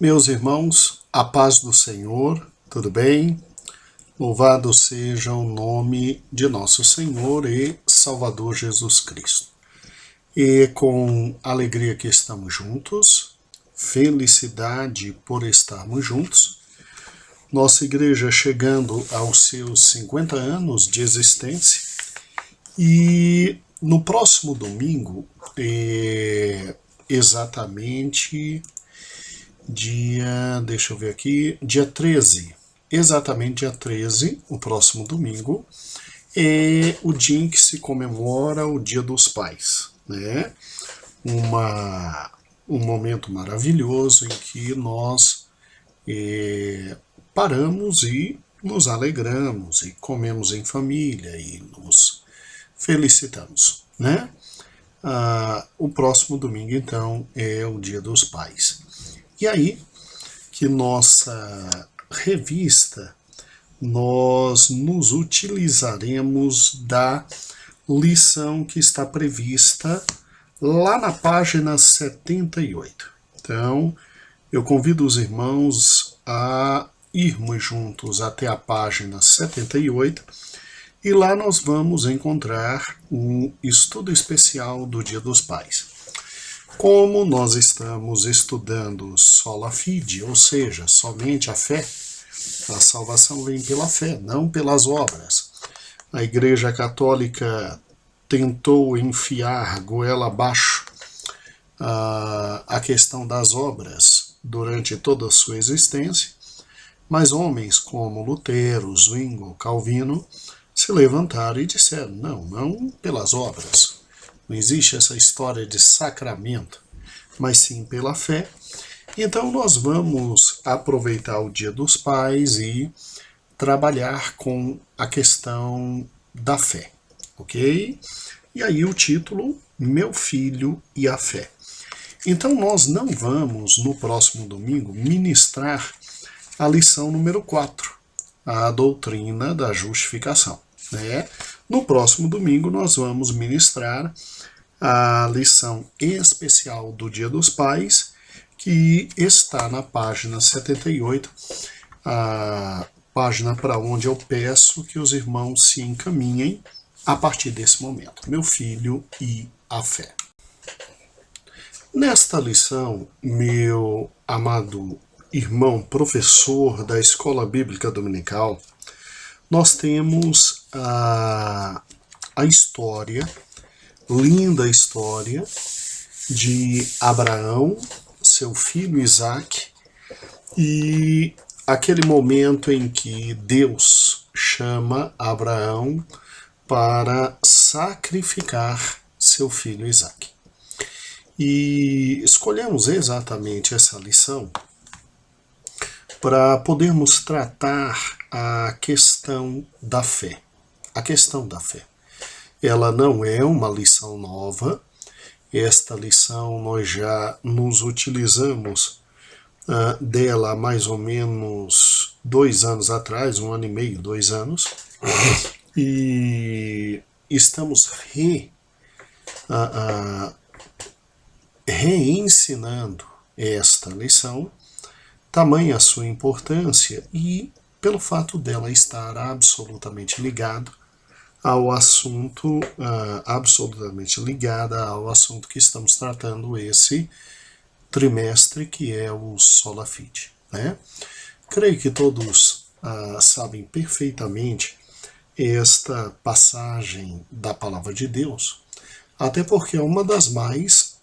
Meus irmãos, a paz do Senhor, tudo bem? Louvado seja o nome de nosso Senhor e Salvador Jesus Cristo. E com alegria que estamos juntos, felicidade por estarmos juntos, nossa igreja chegando aos seus 50 anos de existência e no próximo domingo, exatamente dia 13, exatamente dia 13, o próximo domingo, é o dia em que se comemora o Dia dos Pais, né? Um momento maravilhoso em que nós paramos e nos alegramos e comemos em família e nos felicitamos, né? O próximo domingo, então, é o Dia dos Pais. E aí que nossa revista, nós nos utilizaremos da lição que está prevista lá na página 78. Então, eu convido os irmãos a irmos juntos até a página 78 e lá nós vamos encontrar um estudo especial do Dia dos Pais. Como nós estamos estudando sola fide, ou seja, somente a fé, a salvação vem pela fé, não pelas obras. A Igreja Católica tentou enfiar goela abaixo a questão das obras durante toda a sua existência, mas homens como Lutero, Zwinglio, Calvino se levantaram e disseram, não pelas obras. Não existe essa história de sacramento, mas sim pela fé. Então nós vamos aproveitar o Dia dos Pais e trabalhar com a questão da fé, ok? E aí o título, Meu Filho e a Fé. Então nós não vamos, no próximo domingo, ministrar a lição número 4, a doutrina da justificação, né? No próximo domingo nós vamos ministrar a lição especial do Dia dos Pais, que está na página 78, a página para onde eu peço que os irmãos se encaminhem a partir desse momento. Meu filho e a fé. Nesta lição, meu amado irmão professor da Escola Bíblica Dominical, nós temos a história, linda história de Abraão, seu filho Isaque, e aquele momento em que Deus chama Abraão para sacrificar seu filho Isaque. E escolhemos exatamente essa lição para podermos tratar a questão da fé. A questão da fé. Ela não é uma lição nova. Esta lição nós já nos utilizamos dela há mais ou menos 2 anos atrás, 1 ano e meio, 2 anos. E estamos reensinando esta lição, tamanha a sua importância e pelo fato dela estar absolutamente ligado ao assunto, absolutamente ligada ao assunto que estamos tratando esse trimestre, que é o Sola Fide, né? Creio que todos sabem perfeitamente esta passagem da Palavra de Deus, até porque é uma das mais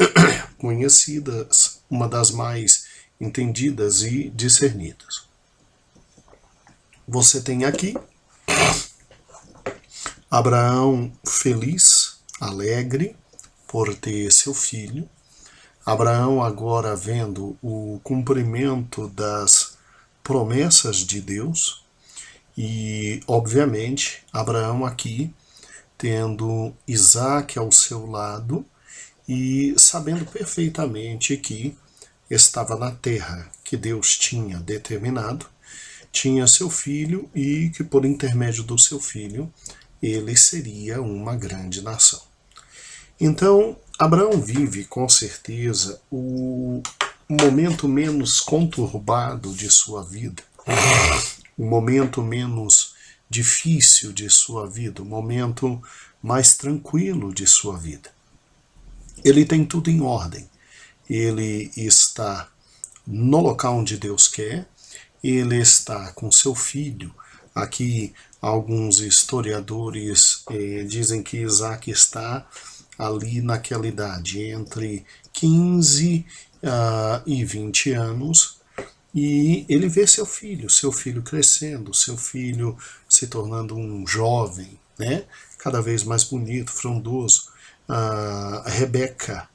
conhecidas, uma das mais entendidas e discernidas. Você tem aqui Abraão feliz, alegre por ter seu filho. Abraão agora vendo o cumprimento das promessas de Deus. E, obviamente, Abraão aqui tendo Isaque ao seu lado e sabendo perfeitamente que estava na terra que Deus tinha determinado, tinha seu filho e que por intermédio do seu filho ele seria uma grande nação. Então, Abraão vive com certeza momento menos conturbado de sua vida, o momento menos difícil de sua vida, o momento mais tranquilo de sua vida. Ele tem tudo em ordem. Ele está no local onde Deus quer, ele está com seu filho. Aqui alguns historiadores dizem que Isaac está ali naquela idade, entre 15 e 20 anos, e ele vê seu filho crescendo, seu filho se tornando um jovem, né? Cada vez mais bonito, frondoso. Rebeca,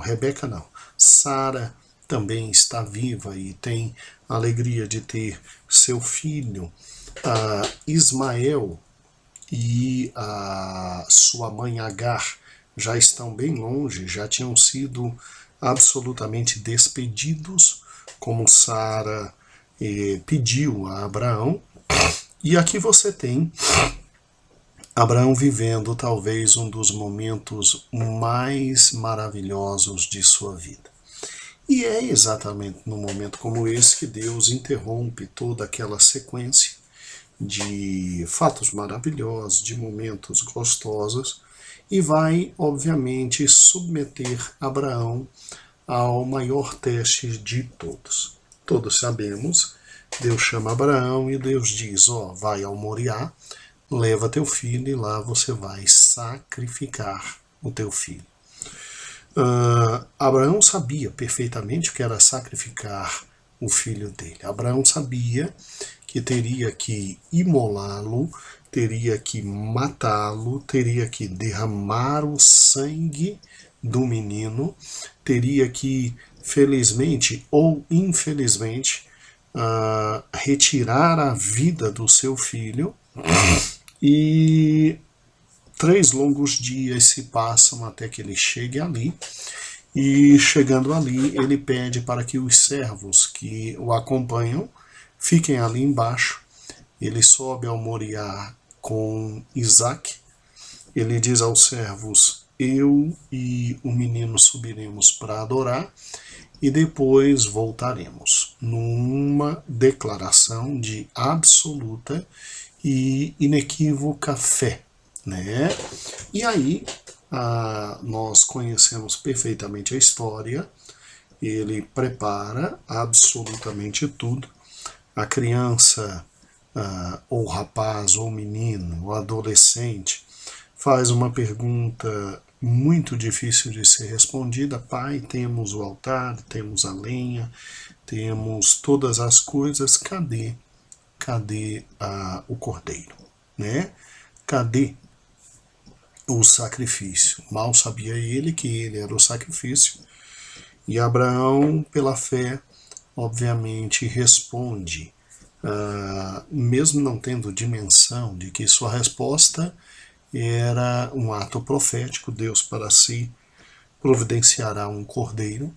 Rebeca não, Sara também está viva e tem a alegria de ter seu filho. Ismael e a sua mãe Agar já estão bem longe, já tinham sido absolutamente despedidos, como Sara pediu a Abraão. E aqui você tem Abraão vivendo talvez um dos momentos mais maravilhosos de sua vida. E é exatamente num momento como esse que Deus interrompe toda aquela sequência de fatos maravilhosos, de momentos gostosos, e vai, obviamente, submeter Abraão ao maior teste de todos. Todos sabemos, Deus chama Abraão e Deus diz, vai ao Moriá, leva teu filho e lá você vai sacrificar o teu filho. Abraão sabia perfeitamente o que era sacrificar o filho dele. Abraão sabia que teria que imolá-lo, teria que matá-lo, teria que derramar o sangue do menino, teria que, felizmente ou infelizmente, retirar a vida do seu filho. E 3 longos dias se passam até que ele chegue ali, e chegando ali ele pede para que os servos que o acompanham fiquem ali embaixo. Ele sobe ao Moriá com Isaac, ele diz aos servos, eu e o menino subiremos para adorar e depois voltaremos, numa declaração de absoluta e inequívoca fé, né? E aí nós conhecemos perfeitamente a história. Ele prepara absolutamente tudo. A criança, ou rapaz, ou menino, ou adolescente, faz uma pergunta muito difícil de ser respondida. Pai, temos o altar, temos a lenha, temos todas as coisas, cadê o cordeiro, né? Cadê o sacrifício? Mal sabia ele que ele era o sacrifício. E Abraão, pela fé, obviamente responde, mesmo não tendo dimensão de que sua resposta era um ato profético. Deus para si providenciará um cordeiro,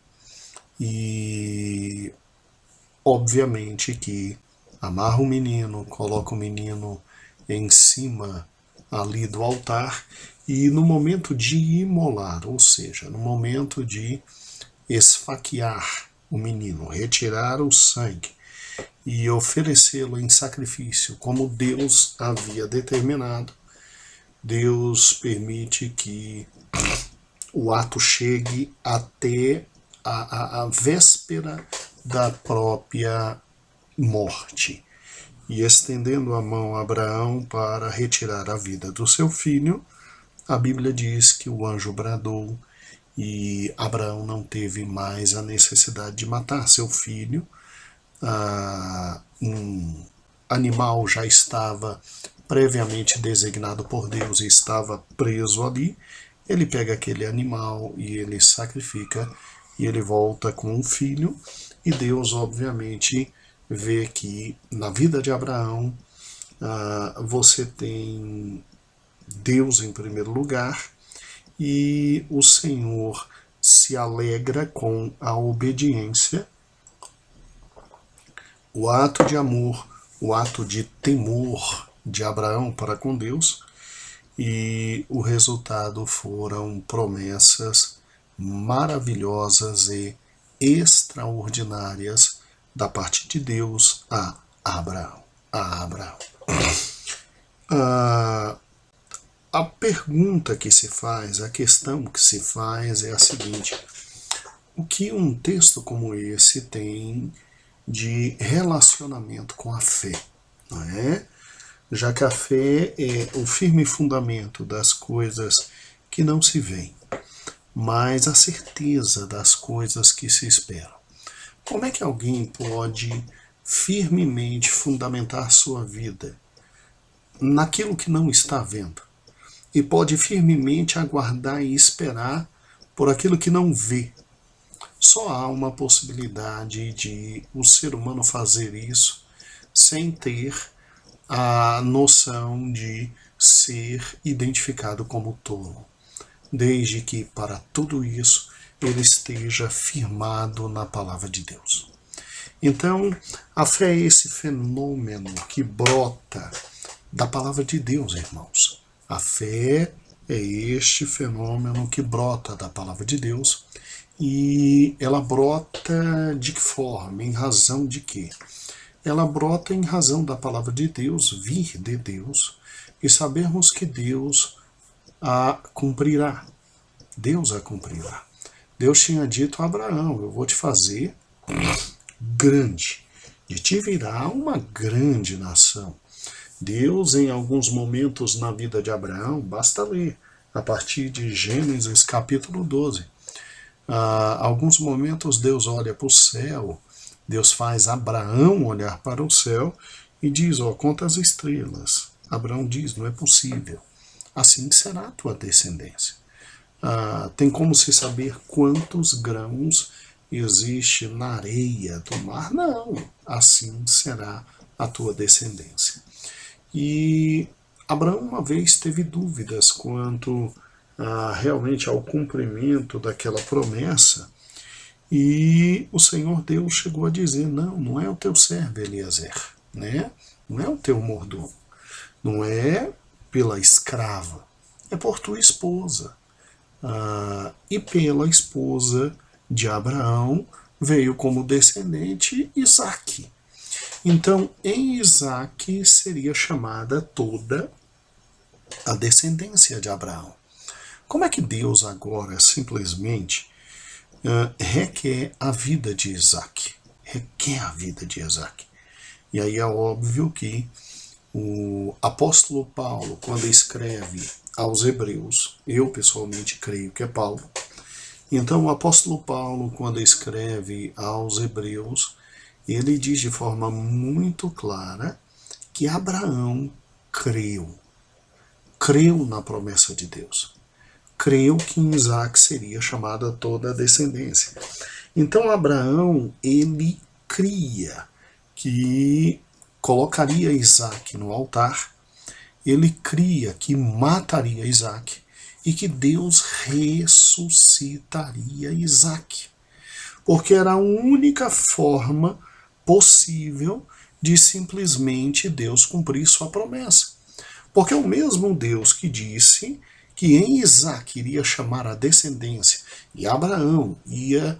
e obviamente que amarra o menino, coloca o menino em cima ali do altar, e no momento de imolar, ou seja, no momento de esfaquear o menino, retirar o sangue e oferecê-lo em sacrifício, como Deus havia determinado, Deus permite que o ato chegue até a véspera da própria morte. E estendendo a mão a Abraão para retirar a vida do seu filho, a Bíblia diz que o anjo bradou e Abraão não teve mais a necessidade de matar seu filho. Um animal já estava previamente designado por Deus e estava preso ali. Ele pega aquele animal e ele sacrifica, e ele volta com um filho, e Deus obviamente vê que na vida de Abraão você tem Deus em primeiro lugar, e o Senhor se alegra com a obediência, o ato de amor, o ato de temor de Abraão para com Deus, e o resultado foram promessas maravilhosas e extraordinárias da parte de Deus a Abraão. A pergunta que se faz, a questão que se faz é a seguinte: o que um texto como esse tem de relacionamento com a fé, não é? Já que a fé é o firme fundamento das coisas que não se veem, mas a certeza das coisas que se esperam. Como é que alguém pode firmemente fundamentar sua vida naquilo que não está vendo? E pode firmemente aguardar e esperar por aquilo que não vê? Só há uma possibilidade de o ser humano fazer isso sem ter a noção de ser identificado como tolo, desde que para tudo isso ele esteja firmado na palavra de Deus. Então, a fé é esse fenômeno que brota da palavra de Deus, irmãos. A fé é este fenômeno que brota da palavra de Deus. E ela brota de que forma? Em razão de quê? Ela brota em razão da palavra de Deus, vir de Deus, e sabermos que Deus a cumprirá. Deus a cumprirá. Deus tinha dito a Abraão: eu vou te fazer grande, de ti virá uma grande nação. Deus, em alguns momentos na vida de Abraão, basta ler, a partir de Gênesis capítulo 12, alguns momentos Deus olha para o céu, Deus faz Abraão olhar para o céu e diz: ó, conta as estrelas. Abraão diz: não é possível. Assim será a tua descendência. Tem como se saber quantos grãos existe na areia do mar? Não. Assim será a tua descendência. E Abraão uma vez teve dúvidas quanto realmente ao cumprimento daquela promessa, e o Senhor Deus chegou a dizer: não é o teu servo Eliezer, né? Não é o teu mordomo, não é pela escrava, é por tua esposa. E pela esposa de Abraão veio como descendente Isaque. Então, em Isaque seria chamada toda a descendência de Abraão. Como é que Deus agora simplesmente requer a vida de Isaque? Requer a vida de Isaque. E aí é óbvio que o apóstolo Paulo, quando escreve aos Hebreus, eu pessoalmente creio que é Paulo, então o apóstolo Paulo, quando escreve aos Hebreus, ele diz de forma muito clara que Abraão creu na promessa de Deus. Creu que em Isaque seria chamada toda a descendência. Então Abraão, ele cria que colocaria Isaque no altar, ele cria que mataria Isaque e que Deus ressuscitaria Isaque. Porque era a única forma possível de simplesmente Deus cumprir sua promessa. Porque é o mesmo Deus que disse que em Isaque iria chamar a descendência, e Abraão ia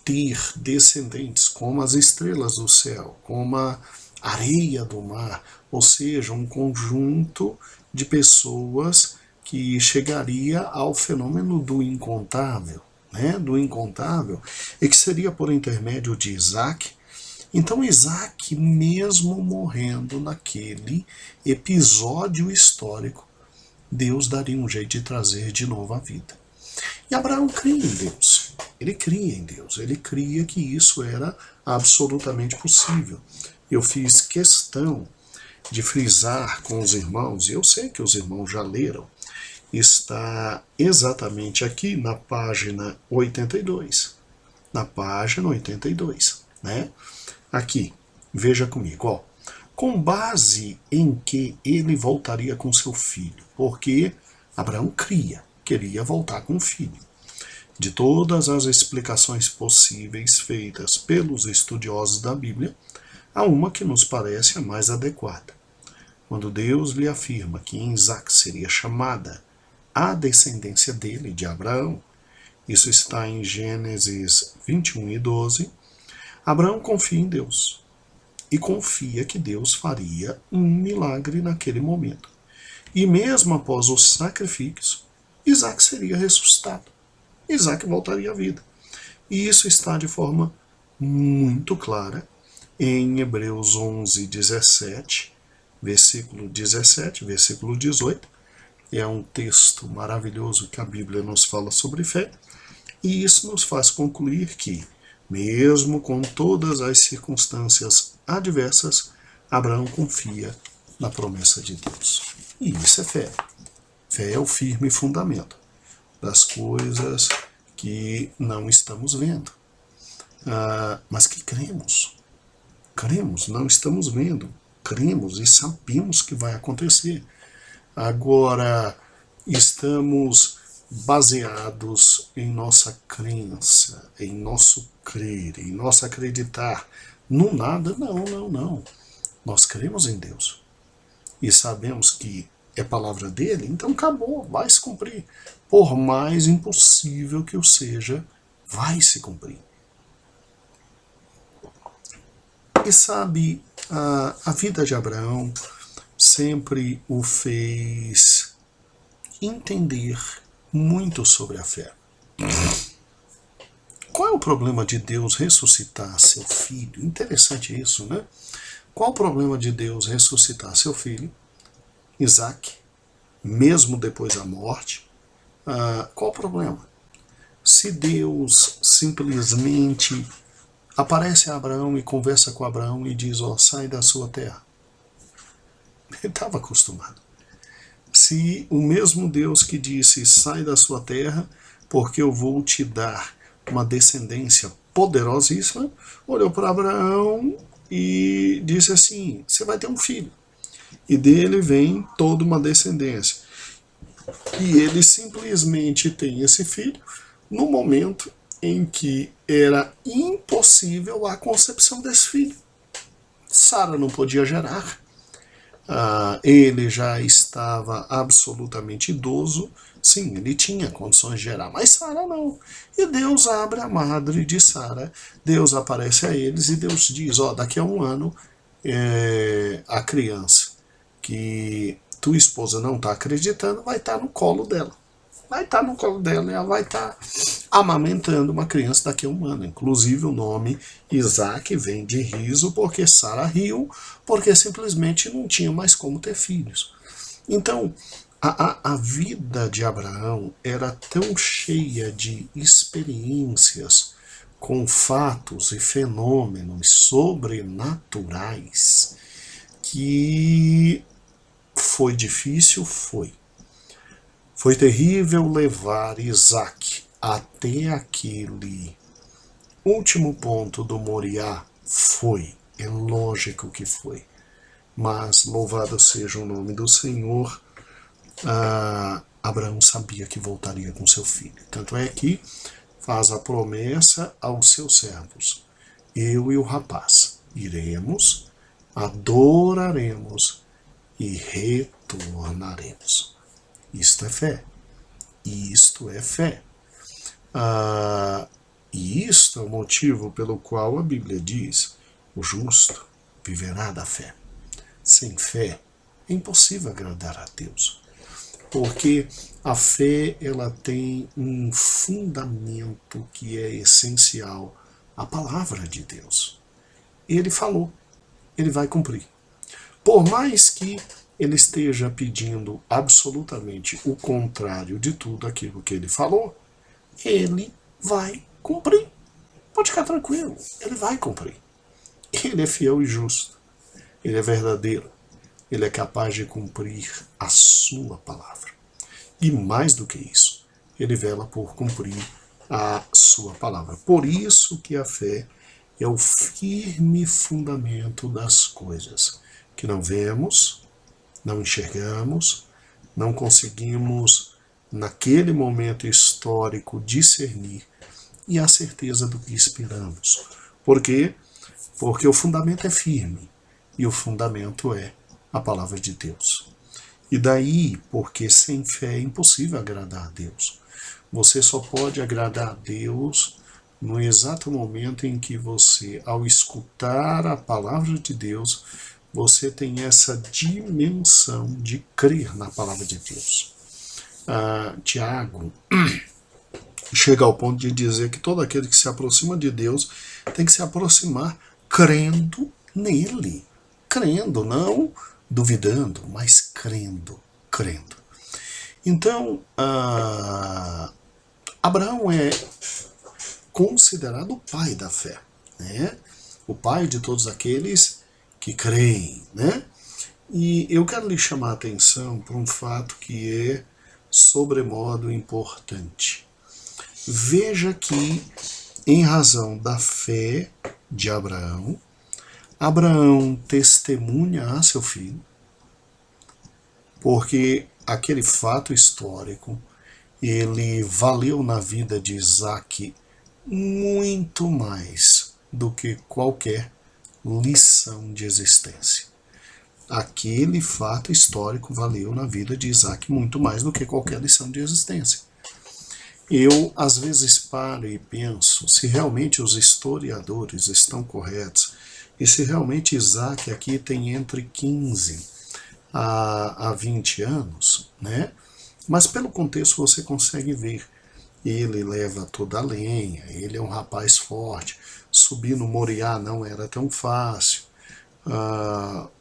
ter descendentes como as estrelas do céu, como a areia do mar, ou seja, um conjunto de pessoas que chegaria ao fenômeno do incontável, né? Do incontável, e que seria por intermédio de Isaque. Então Isaque, mesmo morrendo naquele episódio histórico, Deus daria um jeito de trazer de novo a vida. E Abraão cria em Deus, ele cria em Deus, ele cria que isso era absolutamente possível. Eu fiz questão de frisar com os irmãos, e eu sei que os irmãos já leram, está exatamente aqui na página 82. Na página 82, né? Aqui, veja comigo, ó. Com base em que ele voltaria com seu filho, porque Abraão queria voltar com o filho. De todas as explicações possíveis feitas pelos estudiosos da Bíblia, há uma que nos parece a mais adequada. Quando Deus lhe afirma que em Isaque seria chamada a descendência dele, de Abraão, Isso está em Gênesis 21:12. Abraão confia em Deus e confia que Deus faria um milagre naquele momento. E mesmo após os sacrifícios, Isaac seria ressuscitado. Isaac voltaria à vida. E isso está de forma muito clara em Hebreus 11:17, versículo 17, versículo 18. É um texto maravilhoso que a Bíblia nos fala sobre fé. E isso nos faz concluir que, mesmo com todas as circunstâncias adversas, Abraão confia na promessa de Deus. E isso é fé. Fé é o firme fundamento das coisas que não estamos vendo, mas que cremos. Cremos, não estamos vendo. Cremos e sabemos que vai acontecer. Agora, estamos baseados em nossa crença, em nosso crer, em nosso acreditar no nada? Não. Nós cremos em Deus e sabemos que é palavra dele, então acabou, vai se cumprir. Por mais impossível que o seja, vai se cumprir. E sabe, a vida de Abraão sempre o fez entender muito sobre a fé. Qual é o problema de Deus ressuscitar seu filho? Interessante isso, né? Qual o problema de Deus ressuscitar seu filho, Isaac, mesmo depois da morte? Qual o problema? Se Deus simplesmente aparece a Abraão e conversa com Abraão e diz, sai da sua terra. Ele estava acostumado. Se o mesmo Deus que disse, sai da sua terra, porque eu vou te dar uma descendência poderosíssima, olhou para Abraão e disse assim, você vai ter um filho. E dele vem toda uma descendência. E ele simplesmente tem esse filho no momento em que era impossível a concepção desse filho. Sara não podia gerar. Ele já estava absolutamente idoso. Sim, ele tinha condições de gerar, mas Sara não. E Deus abre a madre de Sara. Deus aparece a eles e Deus diz, daqui a um ano a criança que tua esposa não está acreditando vai estar no colo dela. Vai estar no colo dela e ela vai estar amamentando uma criança daqui a um ano. Inclusive o nome Isaac vem de riso porque Sara riu, porque simplesmente não tinha mais como ter filhos. Então, a vida de Abraão era tão cheia de experiências com fatos e fenômenos sobrenaturais que foi difícil, foi. Foi terrível levar Isaac até aquele último ponto do Moriá. Foi, é lógico que foi. Mas louvado seja o nome do Senhor, Abraão sabia que voltaria com seu filho. Tanto é que faz a promessa aos seus servos. Eu e o rapaz iremos, adoraremos e retornaremos. Isto é fé. Isto é fé. E isto é o motivo pelo qual a Bíblia diz, o justo viverá da fé. Sem fé é impossível agradar a Deus. Porque a fé ela tem um fundamento que é essencial, a palavra de Deus. Ele falou, ele vai cumprir. Por mais que ele esteja pedindo absolutamente o contrário de tudo aquilo que ele falou, ele vai cumprir. Pode ficar tranquilo, ele vai cumprir. Ele é fiel e justo, ele é verdadeiro, ele é capaz de cumprir a sua palavra. E mais do que isso, ele vela por cumprir a sua palavra. Por isso que a fé é o firme fundamento das coisas que não vemos, não enxergamos, não conseguimos, naquele momento histórico, discernir e a certeza do que esperamos. Por quê? Porque o fundamento é firme e o fundamento é a palavra de Deus. E daí, porque sem fé é impossível agradar a Deus. Você só pode agradar a Deus no exato momento em que você, ao escutar a palavra de Deus, você tem essa dimensão de crer na palavra de Deus. Tiago chega ao ponto de dizer que todo aquele que se aproxima de Deus tem que se aproximar crendo nele. Crendo, não duvidando, mas crendo. Então, Abraão é considerado o pai da fé, né? O pai de todos aqueles que creem, né? E eu quero lhe chamar a atenção para um fato que é sobremodo importante. Veja que, em razão da fé de Abraão, Abraão testemunha a seu filho, porque aquele fato histórico, ele valeu na vida de Isaque muito mais do que qualquer lição de existência. Aquele fato histórico valeu na vida de Isaque muito mais do que qualquer lição de existência. Eu, às vezes, paro e penso se realmente os historiadores estão corretos e se realmente Isaque aqui tem entre 15 a 20 anos, né? Mas pelo contexto você consegue ver. Ele leva toda a lenha, ele é um rapaz forte, subir no Moriá não era tão fácil.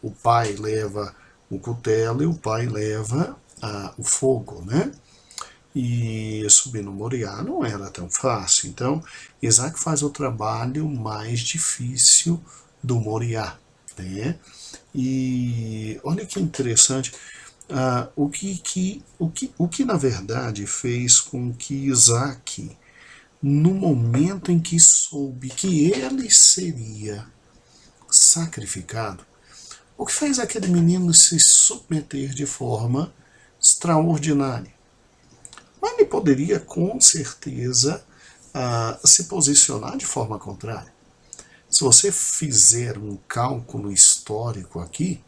O pai leva o cutelo e o pai leva o fogo, né? E subir no Moriá não era tão fácil. Então, Isaac faz o trabalho mais difícil do Moriá, né? E olha que interessante, o que na verdade fez com que Isaac, no momento em que soube que ele seria sacrificado, o que fez aquele menino se submeter de forma extraordinária? Mas ele poderia com certeza se posicionar de forma contrária. Se você fizer um cálculo histórico aqui,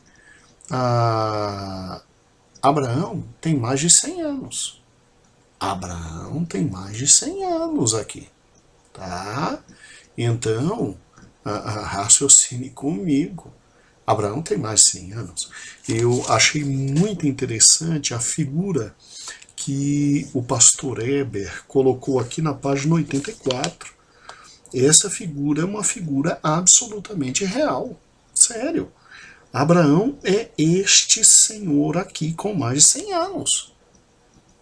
Abraão tem mais de 100 anos. Abraão tem mais de 100 anos aqui. Tá? Então, raciocine comigo. Abraão tem mais de 100 anos. Eu achei muito interessante a figura que o pastor Eber colocou aqui na página 84. Essa figura é uma figura absolutamente real. Sério. Abraão é este senhor aqui com mais de 100 anos.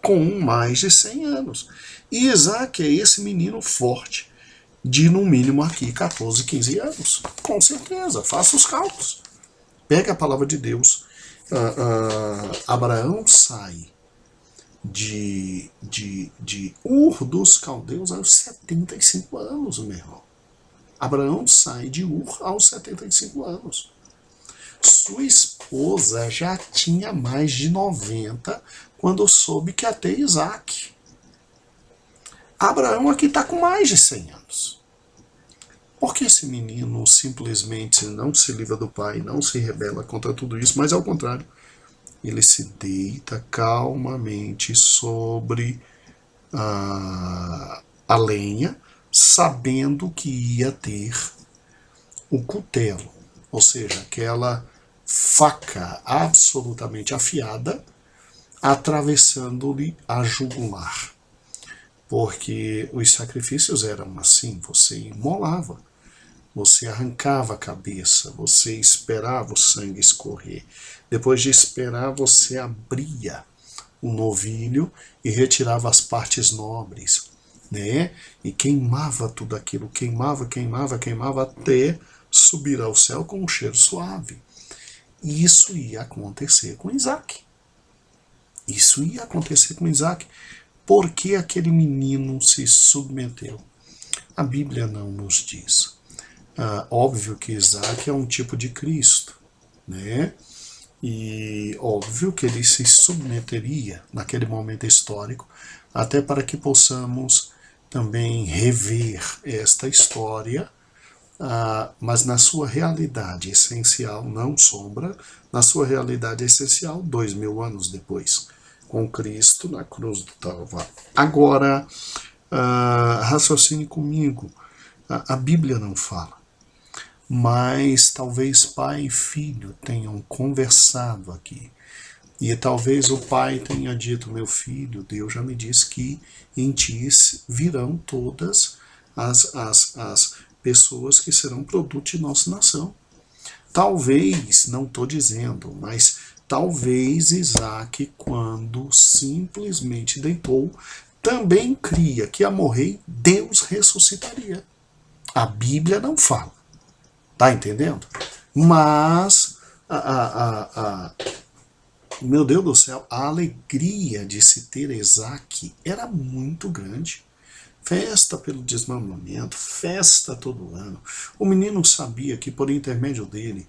Com mais de 100 anos. E Isaac é esse menino forte, de no mínimo aqui 14, 15 anos. Com certeza, faça os cálculos. Pega a palavra de Deus. Abraão sai de Ur dos Caldeus aos 75 anos, meu irmão. Abraão sai de Ur aos 75 anos. Sua esposa já tinha mais de 90 quando soube que ia ter Isaac. Abraão aqui está com mais de 100 anos. Por que esse menino simplesmente não se livra do pai, não se rebela contra tudo isso, mas ao contrário, ele se deita calmamente sobre a lenha, sabendo que ia ter o cutelo, ou seja, aquela faca absolutamente afiada, atravessando-lhe a jugular. Porque os sacrifícios eram assim, você imolava, você arrancava a cabeça, você esperava o sangue escorrer. Depois de esperar, você abria o novilho e retirava as partes nobres, né? E queimava tudo aquilo, queimava até subir ao céu com um cheiro suave. E isso ia acontecer com Isaac. Isso ia acontecer com Isaac. Por que aquele menino se submeteu? A Bíblia não nos diz. Óbvio que Isaac é um tipo de Cristo, né? E óbvio que ele se submeteria naquele momento histórico, até para que possamos também rever esta história, mas na sua realidade essencial, não sombra, na sua realidade essencial, 2000 anos depois, com Cristo na cruz do Calvário. Agora, raciocine comigo, a Bíblia não fala, mas talvez pai e filho tenham conversado aqui. E talvez o pai tenha dito: meu filho, Deus já me disse que em ti virão todas as pessoas que serão produto de nossa nação. Talvez, não estou dizendo, mas talvez Isaac, quando simplesmente deitou, também cria que a morrer Deus ressuscitaria. A Bíblia não fala. Tá entendendo? Mas, meu Deus do céu, a alegria de se ter Isaac era muito grande. Festa pelo desmamamento, festa todo ano. O menino sabia que por intermédio dele,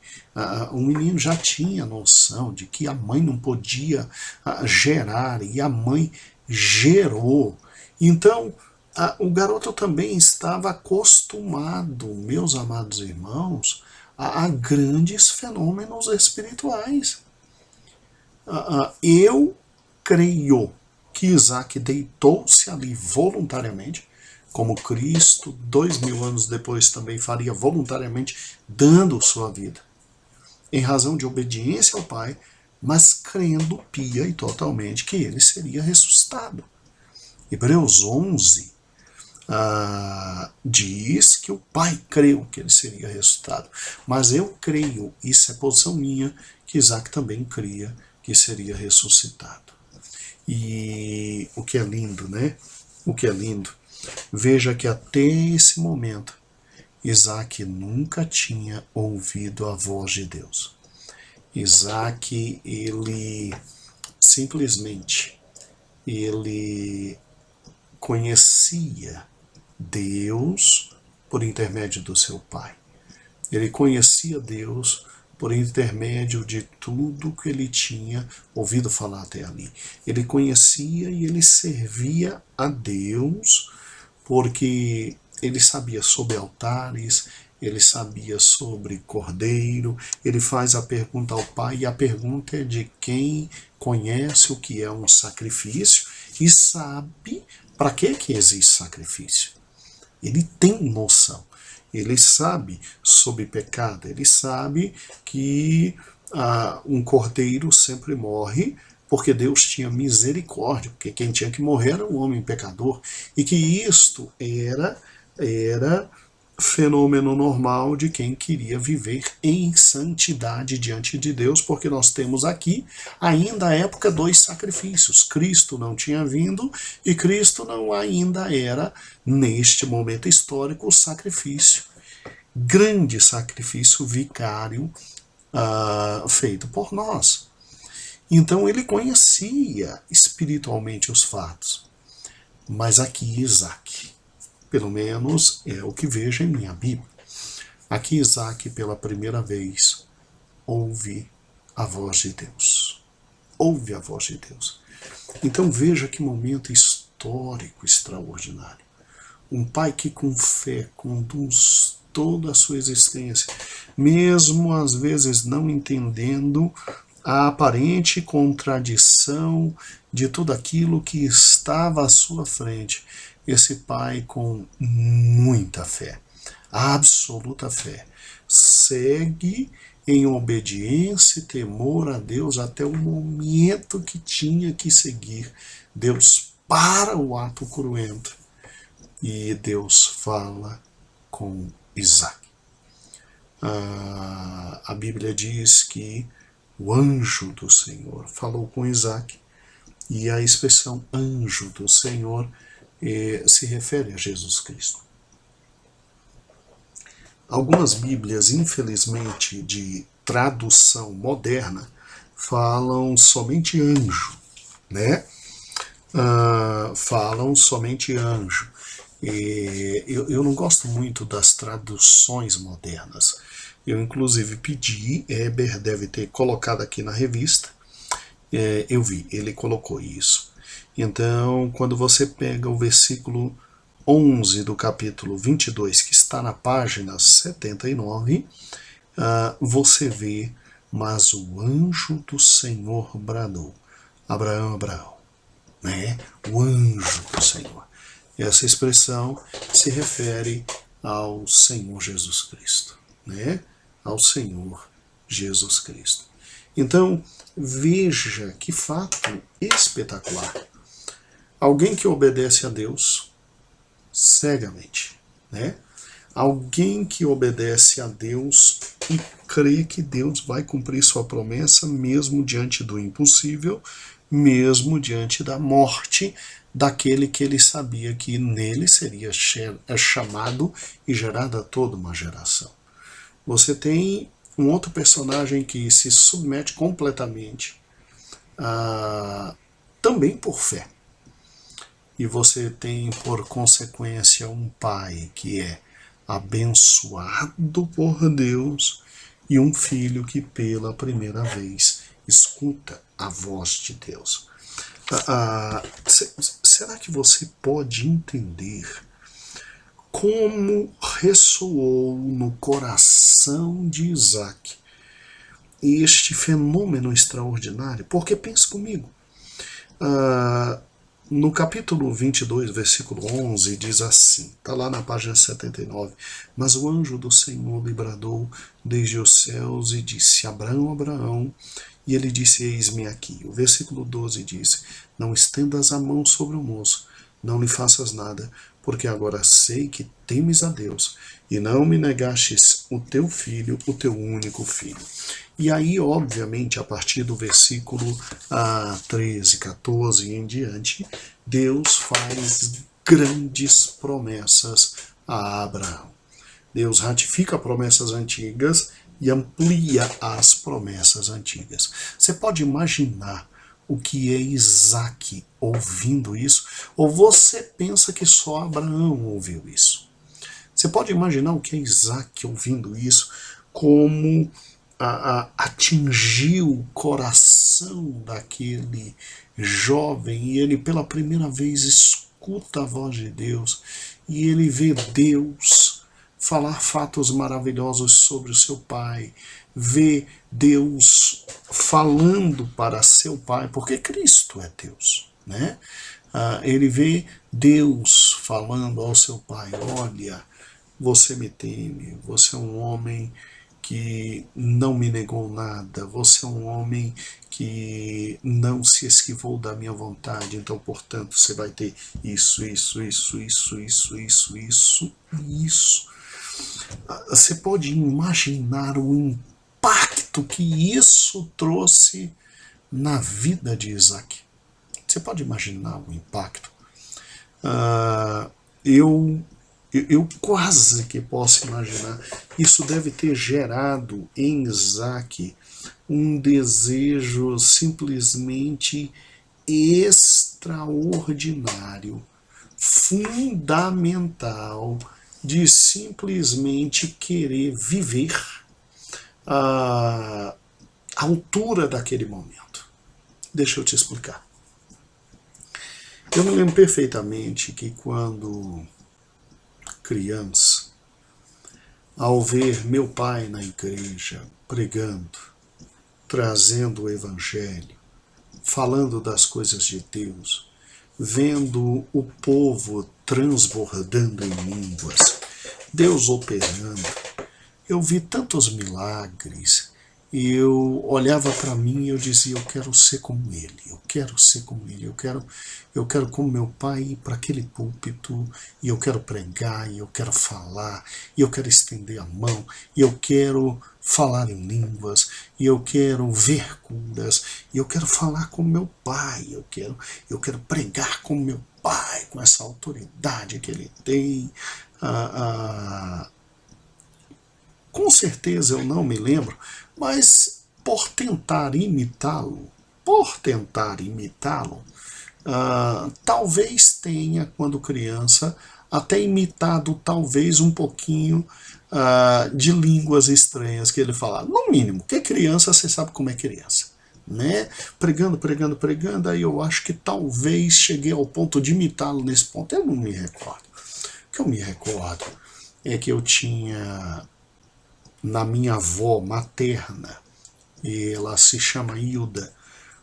o menino já tinha noção de que a mãe não podia gerar, e a mãe gerou. Então, o garoto também estava acostumado, meus amados irmãos, a grandes fenômenos espirituais. Eu creio que Isaac deitou-se ali voluntariamente, como Cristo, 2000 anos depois, também faria voluntariamente, dando sua vida, em razão de obediência ao Pai, mas crendo pia e totalmente que ele seria ressuscitado. Hebreus 11 diz que o Pai creu que ele seria ressuscitado, mas eu creio, isso é posição minha, que Isaac também cria que seria ressuscitado. E o que é lindo, né? O que é lindo. Veja que até esse momento, Isaac nunca tinha ouvido a voz de Deus. Isaac, ele simplesmente, ele conhecia Deus por intermédio do seu pai. Ele conhecia Deus por intermédio de tudo que ele tinha ouvido falar até ali. Ele conhecia e ele servia a Deus porque ele sabia sobre altares, ele sabia sobre cordeiro, ele faz a pergunta ao pai, e a pergunta é de quem conhece o que é um sacrifício e sabe para que existe sacrifício. Ele tem noção. Ele sabe sobre pecado, ele sabe que um cordeiro sempre morre porque Deus tinha misericórdia, porque quem tinha que morrer era um homem pecador, e que isto era fenômeno normal de quem queria viver em santidade diante de Deus, porque nós temos aqui ainda a época dos sacrifícios. Cristo não tinha vindo e Cristo não ainda era, neste momento histórico, o sacrifício. Grande sacrifício vicário feito por nós. Então ele conhecia espiritualmente os fatos. Mas aqui Isaac, pelo menos é o que vejo em minha Bíblia. Aqui Isaac, pela primeira vez, ouve a voz de Deus. Ouve a voz de Deus. Então veja que momento histórico extraordinário. Um pai que com fé conduz toda a sua existência, mesmo às vezes não entendendo a aparente contradição de tudo aquilo que estava à sua frente. Esse pai, com muita fé, absoluta fé, segue em obediência e temor a Deus até o momento que tinha que seguir. Deus para o ato cruento e Deus fala com Isaac. A Bíblia diz que o anjo do Senhor falou com Isaac, e a expressão anjo do Senhor se refere a Jesus Cristo. Algumas Bíblias, infelizmente, de tradução moderna, falam somente anjo, né? Falam somente anjo. Eu não gosto muito das traduções modernas. Eu, inclusive, pedi, Eber deve ter colocado aqui na revista, eu vi, ele colocou isso. Então, quando você pega o versículo 11 do capítulo 22, que está na página 79, você vê: mas o anjo do Senhor bradou: Abraão, Abraão. né? O anjo do Senhor. Essa expressão se refere ao Senhor Jesus Cristo, né? Ao Senhor Jesus Cristo. Então, veja que fato espetacular. Alguém que obedece a Deus cegamente, né? Alguém que obedece a Deus e crê que Deus vai cumprir sua promessa mesmo diante do impossível, mesmo diante da morte daquele que ele sabia que nele seria chamado e gerada toda uma geração. Você tem um outro personagem que se submete completamente, também por fé. E você tem, por consequência, um pai que é abençoado por Deus e um filho que pela primeira vez escuta a voz de Deus. Será que você pode entender como ressoou no coração de Isaac este fenômeno extraordinário? Porque pense comigo, no capítulo 22, versículo 11, diz assim, está lá na página 79, mas o anjo do Senhor lhe bradou desde os céus e disse, Abraão, Abraão, e ele disse, eis-me aqui. O versículo 12 diz, não estendas a mão sobre o moço, não lhe faças nada, porque agora sei que temes a Deus, e não me negastes o teu filho, o teu único filho. E aí, obviamente, a partir do versículo 13, 14 e em diante, Deus faz grandes promessas a Abraão. Deus ratifica promessas antigas e amplia as promessas antigas. Você pode imaginar o que é Isaac ouvindo isso? Ou você pensa que só Abraão ouviu isso? Você pode imaginar o que é Isaac ouvindo isso, como atingiu o coração daquele jovem, e ele pela primeira vez escuta a voz de Deus, e ele vê Deus falar fatos maravilhosos sobre o seu pai, vê Deus falando para seu pai, porque Cristo é Deus, né? Ele vê Deus falando ao seu pai, olha, você me teme, você é um homem que não me negou nada, você é um homem que não se esquivou da minha vontade, então, portanto, você vai ter isso, isso, isso, isso, isso, isso, isso e isso. Você pode imaginar o impacto que isso trouxe na vida de Isaac? Você pode imaginar o impacto? Eu quase que posso imaginar. Isso deve ter gerado em Isaac um desejo simplesmente extraordinário, fundamental, de simplesmente querer viver a altura daquele momento. Deixa eu te explicar. Eu me lembro perfeitamente que quando criança, ao ver meu pai na igreja pregando, trazendo o evangelho, falando das coisas de Deus, vendo o povo transbordando em línguas, Deus operando, eu vi tantos milagres, e eu olhava para mim e eu dizia, eu quero ser como ele, eu quero ser como ele, eu quero como meu pai ir para aquele púlpito, e eu quero pregar, e eu quero falar, e eu quero estender a mão, e eu quero falar em línguas, e eu quero ver curas, e eu quero falar como meu pai, eu quero pregar como meu pai, com essa autoridade que ele tem. Com certeza eu não me lembro, mas por tentar imitá-lo, talvez tenha, quando criança, até imitado talvez um pouquinho de línguas estranhas que ele falava. No mínimo, porque criança, você sabe como é criança, né? Pregando, aí eu acho que talvez cheguei ao ponto de imitá-lo nesse ponto. Eu não me recordo. O que eu me recordo é que eu tinha, na minha avó materna, e ela se chama Hilda,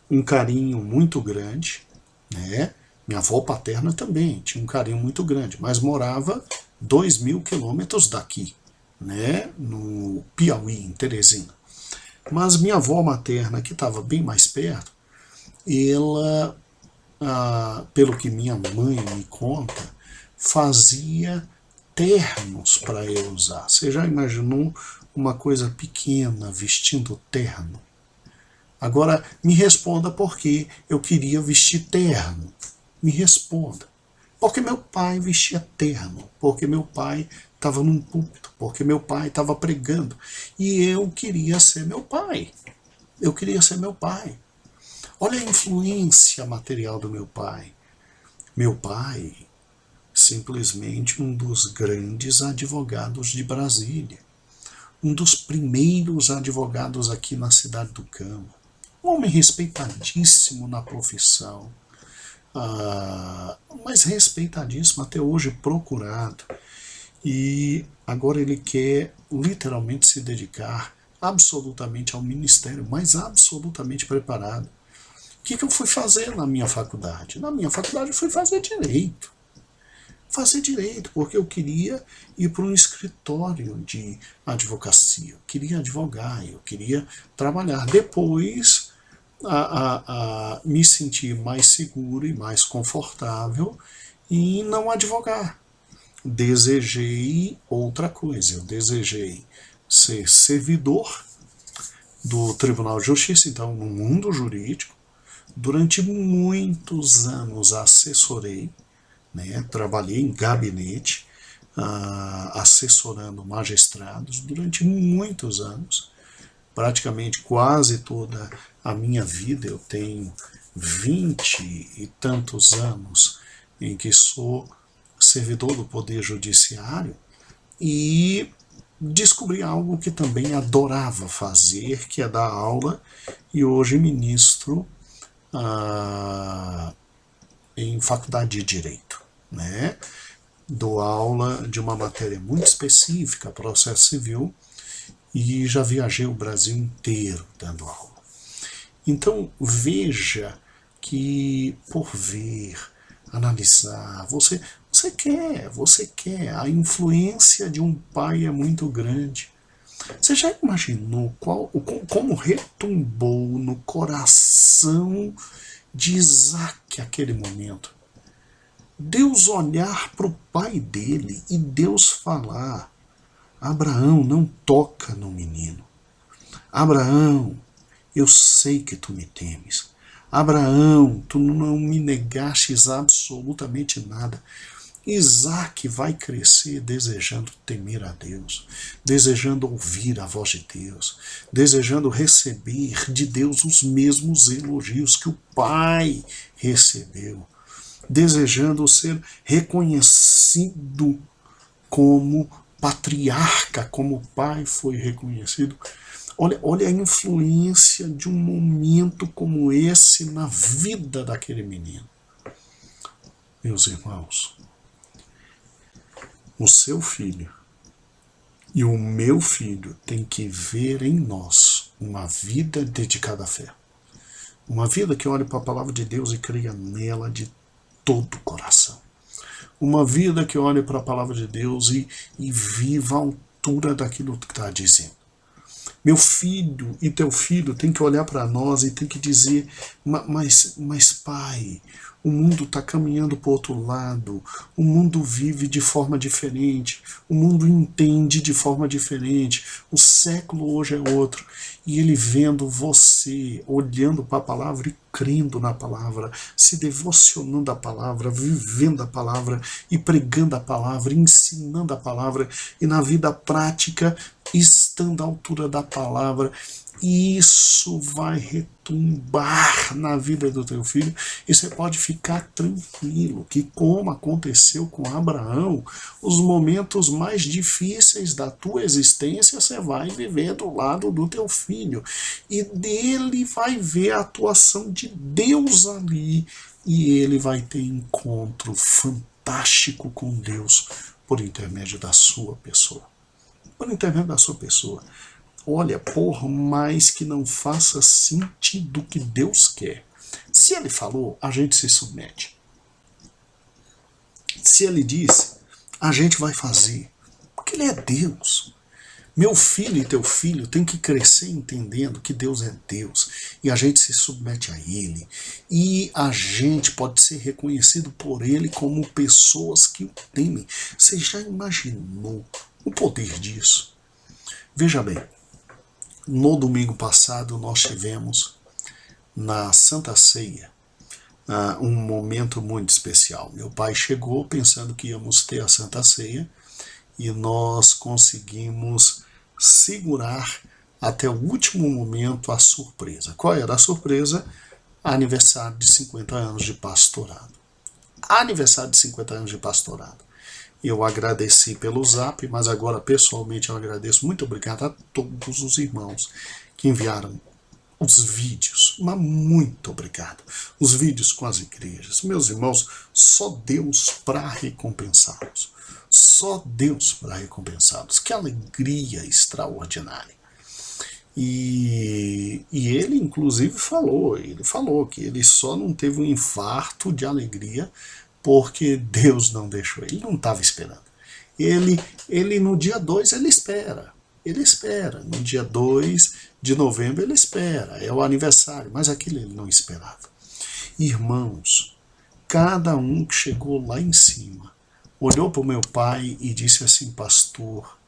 um carinho muito grande, né? Minha avó paterna também tinha um carinho muito grande, mas morava 2.000 quilômetros daqui, né? No Piauí, em Teresina. Mas minha avó materna, que estava bem mais perto, ela, pelo que minha mãe me conta, fazia ternos para eu usar. Você já imaginou uma coisa pequena vestindo terno? Agora, me responda por que eu queria vestir terno. Me responda. Porque meu pai vestia terno, porque meu pai estava num púlpito, porque meu pai estava pregando. E eu queria ser meu pai. Eu queria ser meu pai. Olha a influência material do meu pai. Meu pai, simplesmente um dos grandes advogados de Brasília. Um dos primeiros advogados aqui na cidade do Campo. Um homem respeitadíssimo na profissão. Mas respeitadíssimo, até hoje procurado. E agora ele quer literalmente se dedicar absolutamente ao ministério, mas absolutamente preparado. O que eu fui fazer na minha faculdade? Na minha faculdade eu fui fazer direito. Fazer direito, porque eu queria ir para um escritório de advocacia, eu queria advogar, eu queria trabalhar. Depois, me sentir mais seguro e mais confortável em não advogar. Desejei outra coisa, eu desejei ser servidor do Tribunal de Justiça, então no mundo jurídico. Durante muitos anos assessorei, né, trabalhei em gabinete, assessorando magistrados durante muitos anos, praticamente quase toda a minha vida. Eu tenho 20 e tantos anos em que sou servidor do Poder Judiciário e descobri algo que também adorava fazer, que é dar aula, e hoje ministro em faculdade de Direito, né? Dou aula de uma matéria muito específica, processo civil, e já viajei o Brasil inteiro dando aula. Então veja que por ver, analisar, você quer, a influência de um pai é muito grande. Você já imaginou como retumbou no coração de Isaac aquele momento? Deus olhar para o pai dele e Deus falar: Abraão, não toca no menino. Abraão, eu sei que tu me temes. Abraão, tu não me negastes absolutamente nada. Isaac vai crescer desejando temer a Deus, desejando ouvir a voz de Deus, desejando receber de Deus os mesmos elogios que o pai recebeu, desejando ser reconhecido como patriarca, como o pai foi reconhecido. Olha a influência de um momento como esse na vida daquele menino. Meus irmãos, o seu filho e o meu filho têm que ver em nós uma vida dedicada à fé. Uma vida que olhe para a palavra de Deus e creia nela de todo o coração. Uma vida que olhe para a palavra de Deus e viva a altura daquilo que está dizendo. Meu filho e teu filho tem que olhar para nós e tem que dizer: mas pai, o mundo está caminhando para o outro lado, o mundo vive de forma diferente, o mundo entende de forma diferente, o século hoje é outro. E ele vendo você, olhando para a palavra e crendo na palavra, se devocionando à palavra, vivendo a palavra e pregando a palavra, ensinando a palavra e na vida prática, estando à altura da palavra, isso vai retumbar na vida do teu filho e você pode ficar tranquilo que, como aconteceu com Abraão, os momentos mais difíceis da tua existência você vai viver do lado do teu filho e dele vai ver a atuação de Deus ali e ele vai ter encontro fantástico com Deus por intermédio da sua pessoa. Por intermédio da sua pessoa. Olha, por mais que não faça sentido o que Deus quer, Se ele falou, a gente se submete. Se ele disse, a gente vai fazer. Porque ele é Deus. Meu filho e teu filho tem que crescer entendendo que Deus é Deus. E a gente se submete a Ele. E a gente pode ser reconhecido por Ele como pessoas que o temem. Você já imaginou o poder disso? Veja bem, no domingo passado nós tivemos na Santa Ceia um momento muito especial. Meu pai chegou pensando que íamos ter a Santa Ceia e nós conseguimos segurar até o último momento a surpresa. Qual era a surpresa? Aniversário de 50 anos de pastorado. Aniversário de 50 anos de pastorado. Eu agradeci pelo zap, mas agora pessoalmente eu agradeço. Muito obrigado a todos os irmãos que enviaram os vídeos, mas muito obrigado. Os vídeos com as igrejas. Meus irmãos, só Deus para recompensá-los. Só Deus para recompensá-los. Que alegria extraordinária. E ele, inclusive, falou que ele só não teve um infarto de alegria porque Deus não deixou. Ele não estava esperando. Ele no dia 2, ele espera. Ele espera. No dia 2 de novembro, ele espera. É o aniversário. Mas aquilo ele não esperava. Irmãos, cada um que chegou lá em cima olhou para o meu pai e disse assim: pastor,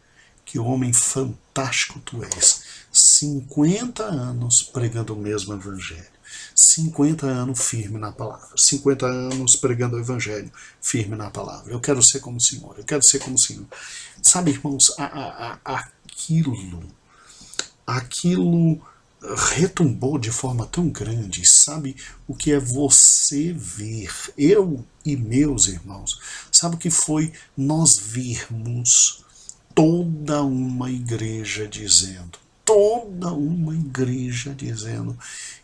que homem fantástico tu és. 50 anos pregando o mesmo evangelho. 50 anos firme na palavra. 50 anos pregando o evangelho firme na palavra. Eu quero ser como o Senhor. Eu quero ser como o Senhor. Sabe, irmãos, aquilo retumbou de forma tão grande. Sabe o que é você ver? Eu e meus irmãos. Sabe o que foi nós vermos toda uma igreja dizendo,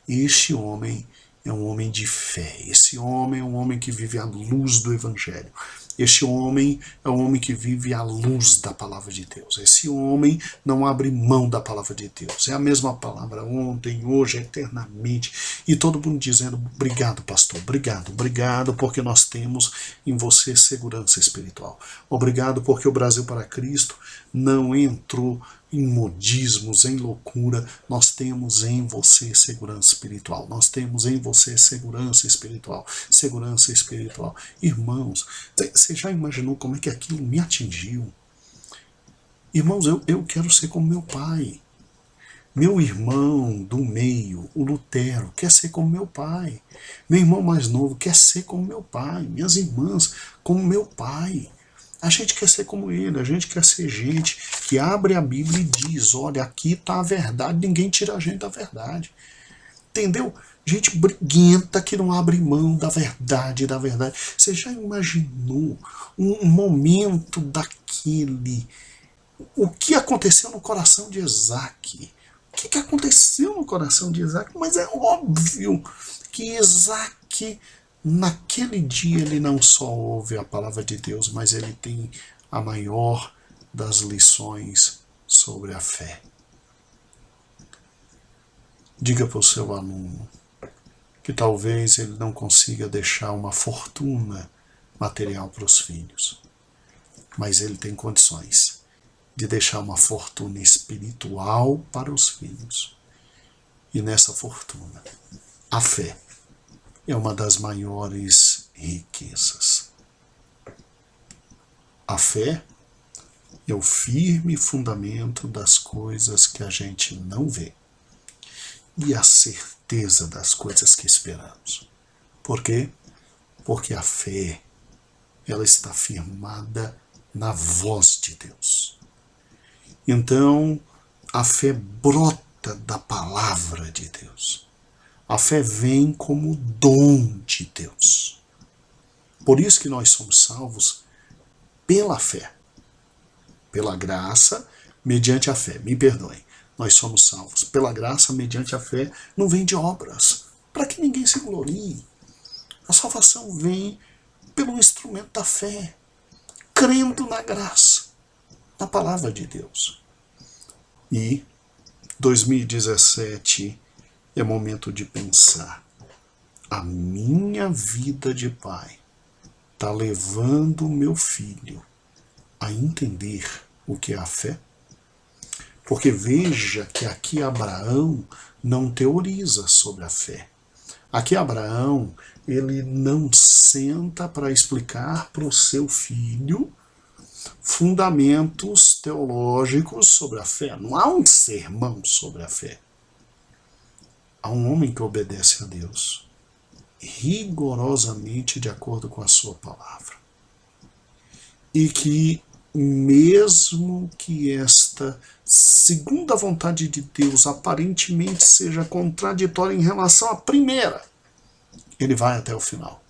este homem é um homem de fé, esse homem é um homem que vive à luz do evangelho, este homem é um homem que vive à luz da palavra de Deus, esse homem não abre mão da palavra de Deus, é a mesma palavra ontem, hoje, eternamente, e todo mundo dizendo: obrigado, pastor, obrigado porque nós temos em você segurança espiritual, obrigado porque o Brasil para Cristo não entrou em modismos, em loucura. Nós temos em você segurança espiritual. Nós temos em você segurança espiritual. Segurança espiritual. Irmãos, você já imaginou como é que aquilo me atingiu? Irmãos, eu quero ser como meu pai. Meu irmão do meio, o Lutero, quer ser como meu pai. Meu irmão mais novo quer ser como meu pai. Minhas irmãs, como meu pai. A gente quer ser como ele, a gente quer ser gente que abre a Bíblia e diz: olha, aqui está a verdade, ninguém tira a gente da verdade. Entendeu? Gente briguenta que não abre mão da verdade, Você já imaginou um momento daquele? O que aconteceu no coração de Isaac? O que aconteceu no coração de Isaac? Mas é óbvio que Isaac, naquele dia, ele não só ouve a palavra de Deus, mas ele tem a maior das lições sobre a fé. Diga para o seu aluno que talvez ele não consiga deixar uma fortuna material para os filhos, mas ele tem condições de deixar uma fortuna espiritual para os filhos. E nessa fortuna, a fé é uma das maiores riquezas. A fé é o firme fundamento das coisas que a gente não vê e a certeza das coisas que esperamos. Por quê? Porque a fé, ela está firmada na voz de Deus. Então, a fé brota da palavra de Deus. A fé vem como dom de Deus. Por isso que nós somos salvos pela fé. Pela graça, mediante a fé. Me perdoem. Nós somos salvos pela graça, mediante a fé. Não vem de obras, para que ninguém se glorie. A salvação vem pelo instrumento da fé, crendo na graça, na palavra de Deus. E 2017 é momento de pensar a minha vida de pai está levando o meu filho a entender o que é a fé? Porque veja que aqui Abraão não teoriza sobre a fé. Aqui Abraão, ele não senta para explicar para o seu filho fundamentos teológicos sobre a fé. Não há um sermão sobre a fé. Há um homem que obedece a Deus rigorosamente de acordo com a sua palavra. E que, mesmo que esta segunda vontade de Deus aparentemente seja contraditória em relação à primeira, ele vai até o final.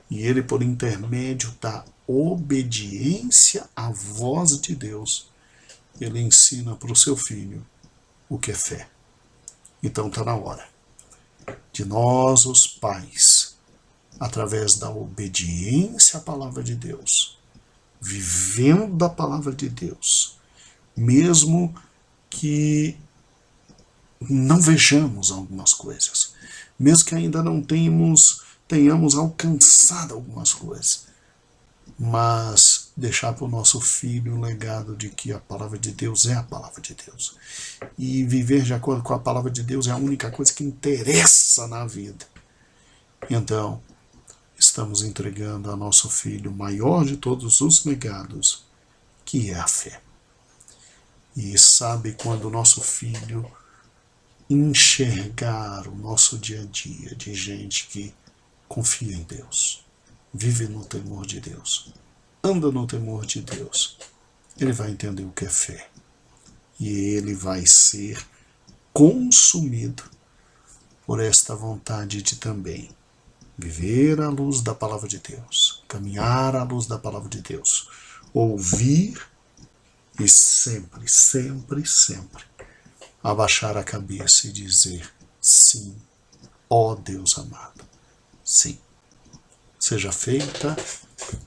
E ele, por intermédio da obediência à voz de Deus, ele ensina para o seu filho o que é fé. Então está na hora de nós, os pais, através da obediência à palavra de Deus, vivendo a palavra de Deus, mesmo que não vejamos algumas coisas, mesmo que ainda não tenhamos alcançado algumas coisas, mas deixar para o nosso filho o legado de que a palavra de Deus é a palavra de Deus. E viver de acordo com a palavra de Deus é a única coisa que interessa na vida. Então, estamos entregando a nosso filho o maior de todos os legados, que é a fé. E sabe, quando o nosso filho enxergar o nosso dia a dia de gente que confia em Deus, vive no temor de Deus, anda no temor de Deus, ele vai entender o que é fé. E ele vai ser consumido por esta vontade de também viver à luz da palavra de Deus, caminhar à luz da palavra de Deus, ouvir e sempre, sempre, sempre abaixar a cabeça e dizer: sim, ó Deus amado, sim. Seja feita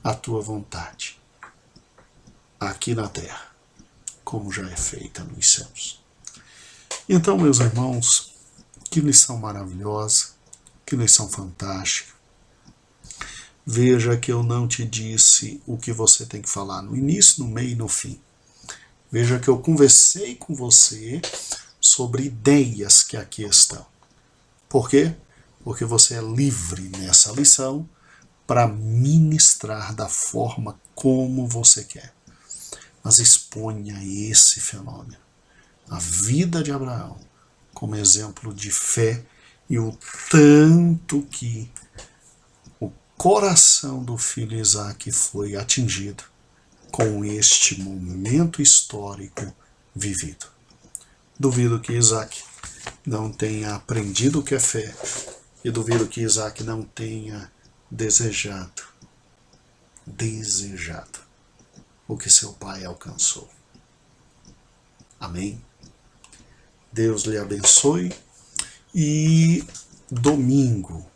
a tua vontade, aqui na terra, como já é feita nos céus. Então, meus irmãos, que lição maravilhosa, que lição fantástica. Veja que eu não te disse o que você tem que falar no início, no meio e no fim. Veja que eu conversei com você sobre ideias que aqui estão. Por quê? Porque você é livre nessa lição para ministrar da forma como você quer. Mas exponha esse fenômeno, a vida de Abraão, como exemplo de fé e o tanto que o coração do filho Isaque foi atingido com este momento histórico vivido. Duvido que Isaque não tenha aprendido o que é fé e duvido que Isaque não tenha desejado o que seu pai alcançou. Amém? Deus lhe abençoe. E domingo,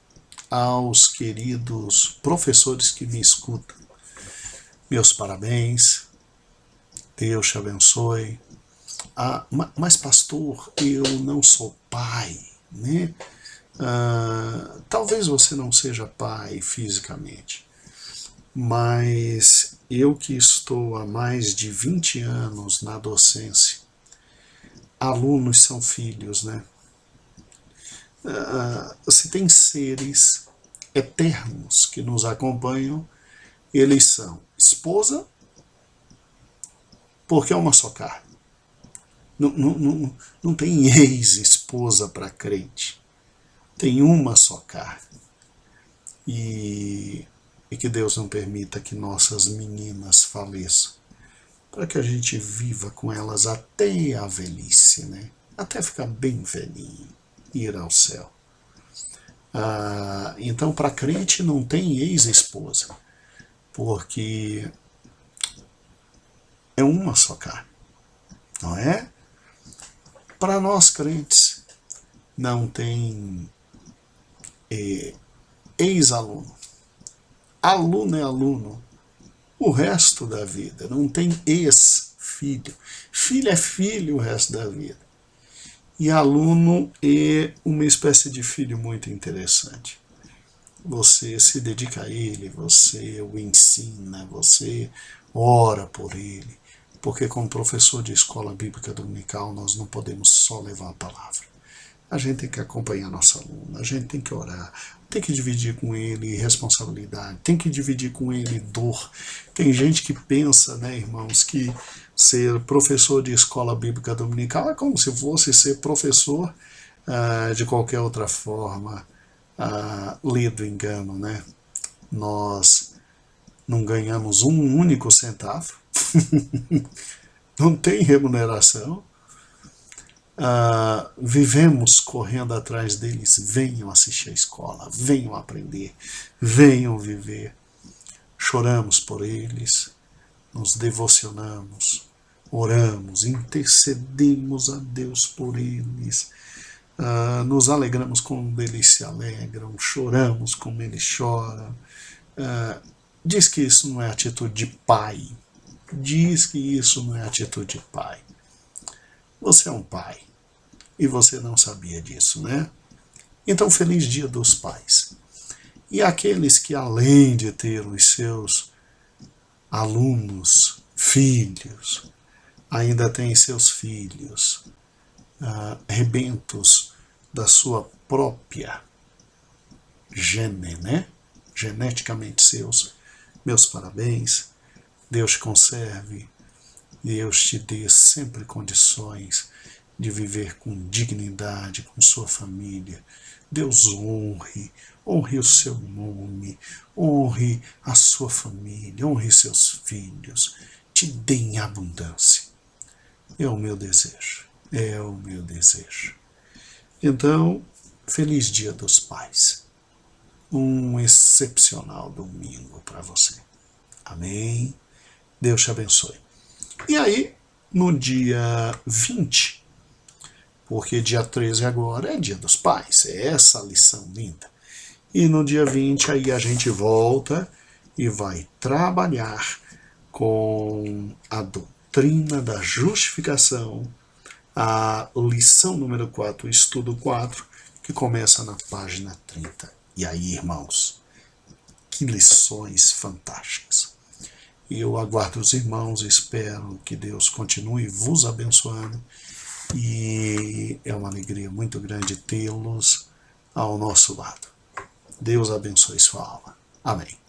aos queridos professores que me escutam, meus parabéns, Deus te abençoe. Mas pastor, eu não sou pai, né? Talvez você não seja pai fisicamente, mas eu que estou há mais de 20 anos na docência, alunos são filhos, né? Se tem seres eternos que nos acompanham, eles são esposa, porque é uma só carne. Não tem ex-esposa para crente. Tem uma só carne. E que Deus não permita que nossas meninas faleçam, para que a gente viva com elas até a velhice, né? Até ficar bem velhinho, ir ao céu. Então, para crente não tem ex-esposa, porque é uma só carne, não é? Para nós crentes não tem ex-aluno. Aluno é aluno o resto da vida. Não tem ex-filho. Filho é filho o resto da vida. E aluno é uma espécie de filho muito interessante. você se dedica a ele, você o ensina, você ora por ele, porque como professor de escola bíblica dominical nós não podemos só levar a palavra. A gente tem que acompanhar nosso aluno, a gente tem que orar, tem que dividir com ele responsabilidade, tem que dividir com ele dor. Tem gente que pensa, né, irmãos, que ser professor de escola bíblica dominical é como se fosse ser professor de qualquer outra forma, lê do engano, né? Nós não ganhamos um único centavo, não tem remuneração, vivemos correndo atrás deles. Venham assistir a escola, venham aprender, venham viver. Choramos por eles, nos devocionamos, oramos, intercedemos a Deus por eles, nos alegramos como eles se alegram, choramos como eles choram. Diz que isso não é atitude de pai, diz que isso não é atitude de pai. Você é um pai e você não sabia disso, né? Então, feliz Dia dos Pais. E aqueles que, além de ter os seus alunos, filhos, ainda têm seus filhos, rebentos da sua própria gene, né? Geneticamente seus, meus parabéns. Deus te conserve, Deus te dê sempre condições de viver com dignidade, com sua família. Deus honre o seu nome, honre a sua família, honre seus filhos, te dê em abundância. É o meu desejo, é o meu desejo. Então, feliz Dia dos Pais. Um excepcional domingo para você. Amém? Deus te abençoe. E aí, no dia 20, porque dia 13 agora é Dia dos Pais, é essa lição linda. E no dia 20 aí a gente volta e vai trabalhar com a doutrina da justificação, a lição número 4, o estudo 4, que começa na página 30. E aí, irmãos, que lições fantásticas. E eu aguardo os irmãos, espero que Deus continue vos abençoando. E é uma alegria muito grande tê-los ao nosso lado. Deus abençoe sua alma. Amém.